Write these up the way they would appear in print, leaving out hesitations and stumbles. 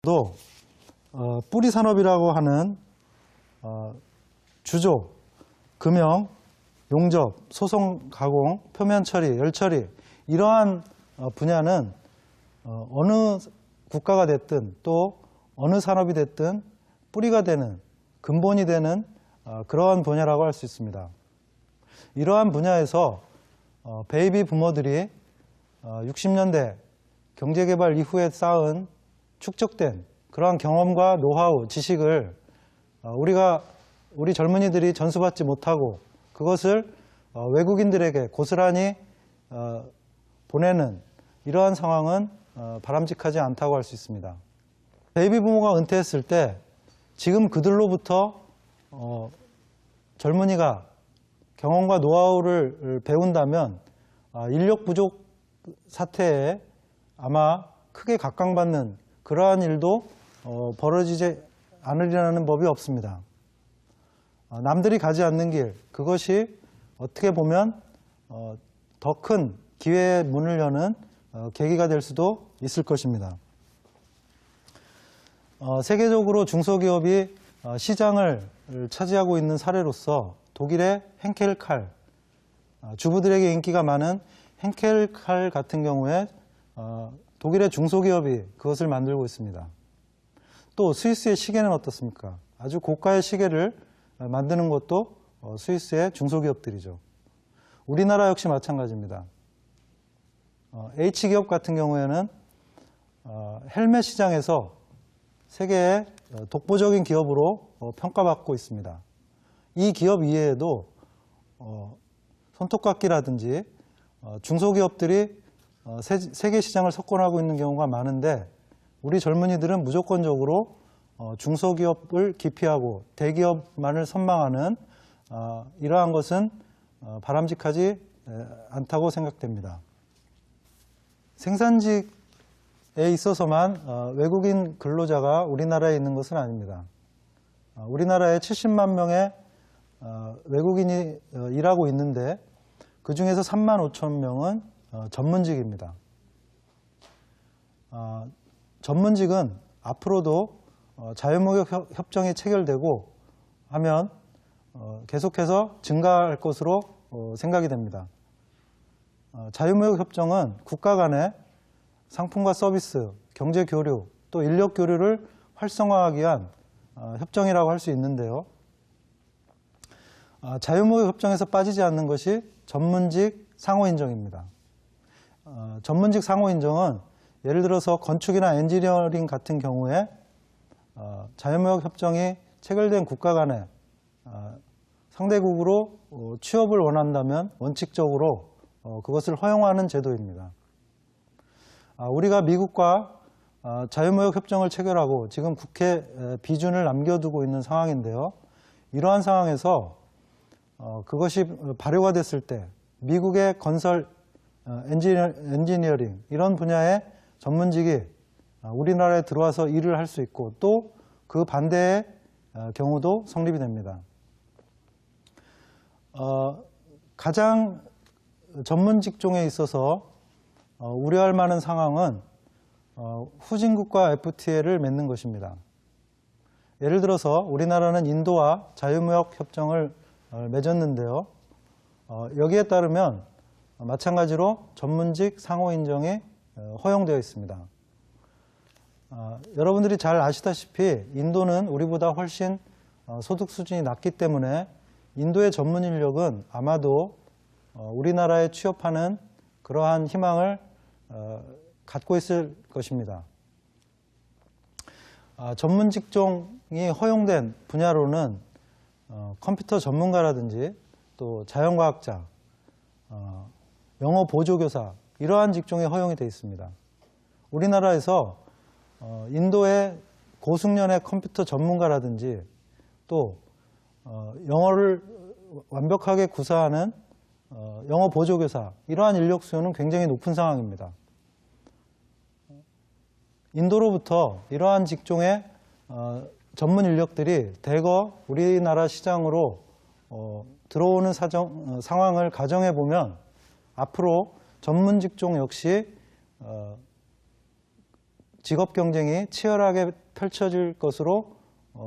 또 뿌리 산업이라고 하는 주조, 금형, 용접, 소송 가공, 표면 처리, 열 처리 이러한 분야는 어느 국가가 됐든 또 어느 산업이 됐든 뿌리가 되는, 근본이 되는 그러한 분야라고 할 수 있습니다. 이러한 분야에서 베이비 부모들이 60년대 경제개발 이후에 쌓은 축적된 그러한 경험과 노하우, 지식을 우리 젊은이들이 전수받지 못하고 그것을 외국인들에게 고스란히 보내는 이러한 상황은 바람직하지 않다고 할 수 있습니다. 베이비 부모가 은퇴했을 때 지금 그들로부터 젊은이가 경험과 노하우를 배운다면 인력 부족 사태에 아마 크게 각광받는 그러한 일도 벌어지지 않으리라는 법이 없습니다. 남들이 가지 않는 길, 그것이 어떻게 보면 더 큰 기회의 문을 여는 계기가 될 수도 있을 것입니다. 세계적으로 중소기업이 시장을 차지하고 있는 사례로서 독일의 henkel칼, 주부들에게 인기가 많은 henkel칼 같은 경우에 독일의 중소기업이 그것을 만들고 있습니다. 또 스위스의 시계는 어떻습니까? 아주 고가의 시계를 만드는 것도 스위스의 중소기업들이죠. 우리나라 역시 마찬가지입니다. H기업 같은 경우에는 헬멧 시장에서 세계의 독보적인 기업으로 평가받고 있습니다. 이 기업 이외에도 손톱깎이라든지 중소기업들이 세계 시장을 석권하고 있는 경우가 많은데 우리 젊은이들은 무조건적으로 중소기업을 기피하고 대기업만을 선망하는 이러한 것은 바람직하지 않다고 생각됩니다. 생산직에 있어서만 외국인 근로자가 우리나라에 있는 것은 아닙니다. 우리나라에 70만 명의 외국인이 일하고 있는데 그 중에서 3만 5천 명은 전문직입니다. 전문직은 앞으로도 자유무역협정이 체결되고 하면 계속해서 증가할 것으로 생각이 됩니다. 자유무역협정은 국가 간의 상품과 서비스, 경제교류, 또 인력교류를 활성화하기 위한 협정이라고 할 수 있는데요. 자유무역협정에서 빠지지 않는 것이 전문직 상호인정입니다. 전문직 상호인정은 예를 들어서 건축이나 엔지니어링 같은 경우에 자유무역협정이 체결된 국가 간에 상대국으로 취업을 원한다면 원칙적으로 그것을 허용하는 제도입니다. 우리가 미국과 자유무역협정을 체결하고 지금 국회에 비준을 남겨두고 있는 상황인데요. 이러한 상황에서 그것이 발효가 됐을 때 미국의 건설, 엔지니어링 이런 분야의 전문직이 우리나라에 들어와서 일을 할 수 있고 또 그 반대의 경우도 성립이 됩니다. 가장 전문 직종에 있어서 우려할 만한 상황은 후진국과 FTA를 맺는 것입니다. 예를 들어서 우리나라는 인도와 자유무역 협정을 맺었는데요. 여기에 따르면 마찬가지로 전문직 상호인정이 허용되어 있습니다. 여러분들이 잘 아시다시피 인도는 우리보다 훨씬 소득 수준이 낮기 때문에 인도의 전문 인력은 아마도 우리나라에 취업하는 그러한 희망을 갖고 있을 것입니다. 전문 직종이 허용된 분야로는 컴퓨터 전문가라든지 또 자연과학자, 영어 보조교사 이러한 직종이 허용이 되어 있습니다. 우리나라에서 인도의 고숙련의 컴퓨터 전문가라든지 또 영어를 완벽하게 구사하는 영어 보조교사 이러한 인력 수요는 굉장히 높은 상황입니다. 인도로부터 이러한 직종의 전문 인력들이 대거 우리나라 시장으로 들어오는 상황을 가정해 보면 앞으로 전문 직종 역시 직업 경쟁이 치열하게 펼쳐질 것으로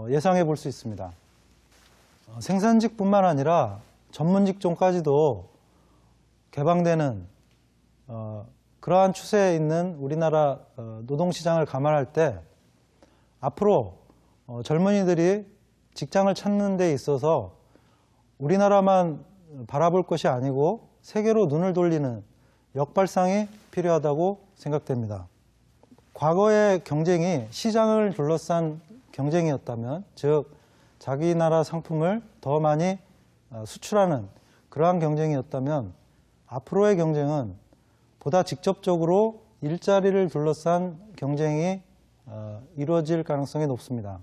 예상해 볼 수 있습니다. 생산직뿐만 아니라 전문 직종까지도 개방되는 그러한 추세에 있는 우리나라 노동시장을 감안할 때 앞으로 젊은이들이 직장을 찾는 데 있어서 우리나라만 바라볼 것이 아니고 세계로 눈을 돌리는 역발상이 필요하다고 생각됩니다. 과거의 경쟁이 시장을 둘러싼 경쟁이었다면, 즉 자기 나라 상품을 더 많이 수출하는 그러한 경쟁이었다면 앞으로의 경쟁은 보다 직접적으로 일자리를 둘러싼 경쟁이 이루어질 가능성이 높습니다.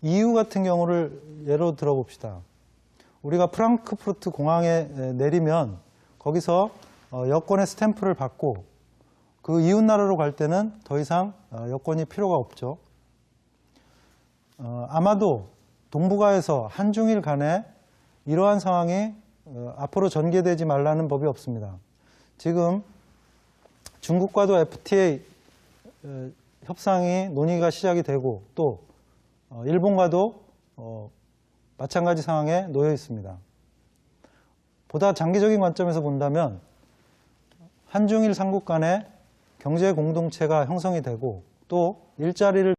EU 같은 경우를 예로 들어봅시다. 우리가 프랑크푸르트 공항에 내리면 거기서 여권의 스탬프를 받고 그 이웃 나라로 갈 때는 더 이상 여권이 필요가 없죠. 아마도 동북아에서 한중일 간에 이러한 상황이 앞으로 전개되지 말라는 법이 없습니다. 지금 중국과도 FTA 협상이 논의가 시작이 되고 또 일본과도 마찬가지 상황에 놓여 있습니다. 보다 장기적인 관점에서 본다면 한중일 삼국 간의 경제 공동체가 형성이 되고 또 일자리를